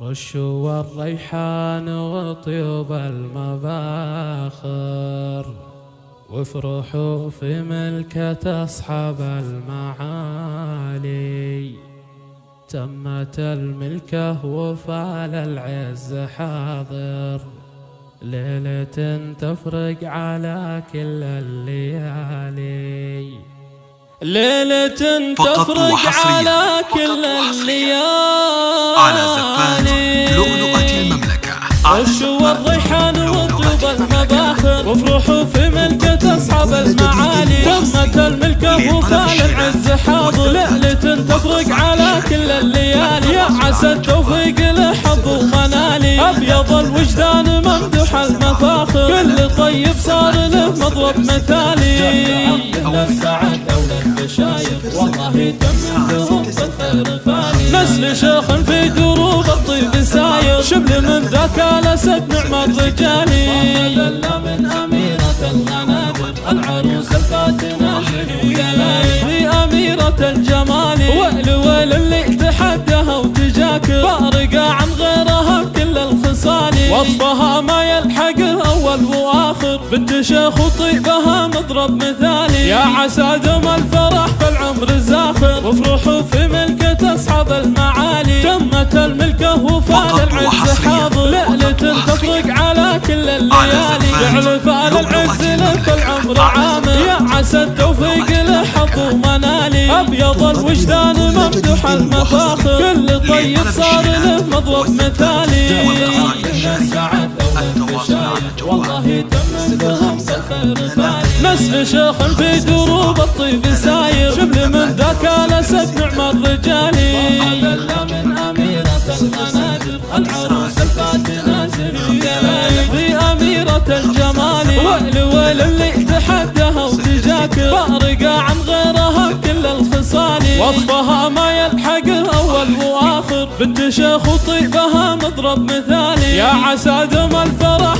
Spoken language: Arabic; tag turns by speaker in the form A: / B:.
A: رشوا الريحان وطيوب المباخر، وافرحوا في ملكة أصحاب المعالي. تمت الملكة وفال العز حاضر، ليلة تفرق على كل الليالي. ليلة تفرق على كل الليالي.
B: على زفات لؤلؤة المملكة.
A: رشوا الريحان وطيوب المباخر، وافرحوا في ملكة أصحاب المعالي. تمت الملكة وفال العز حاضر، ليلة تفرق على كل الليالي. يا عسى التوفيق لحظ ومنالي، أبيض الوجدان ممدوح المفاخر، كل طيب صار له مضرب مثالي. للسعد دولة بشاير، والله تم لهم بالخير فاني. نسل شيخ في دروب الطيب ساير، شبل من ذاك الأسد نعم الرجالي. وهذا من أميرة الغنادر، العروس الفاتنة في أميرة الجمال. ويل اللي تحدها وتجاكر، فارقة عن غيرها بكل الخصال. وصفها ما يلحق الأول وآخر، بنت شيخ وطيبها مضرب مثالي. يا عسى دم الفرح في العمر زاخر، وافرحوا في ملكة أصحاب المعالي. تمت الملكة وفال العز حاضر، ليلة تفرق على كل الليالي. جعل فال العز لك العمر عامر، يا عسى التوفيق لحظ ومنالي. أبيض الوجدان ممدوح المفاخر، كل طيب صار له مضرب مثالي. السعد والله تم بهم بالخير فاني. نسل شيخ في دروب الطيب ساير، شبل من ذاك الأسد نعم الرجالي. وهذا من أميرة الغنادر، العروس الفاتنة في أميرة الجمال. ويل اللي تحدها وتجاكر، فارقة عن غيرها بكل الخصال. وصفها ما يلحق الأول وآخر، بنت شيخ وطيبها مضرب مثالي. يا عسى دم الفرح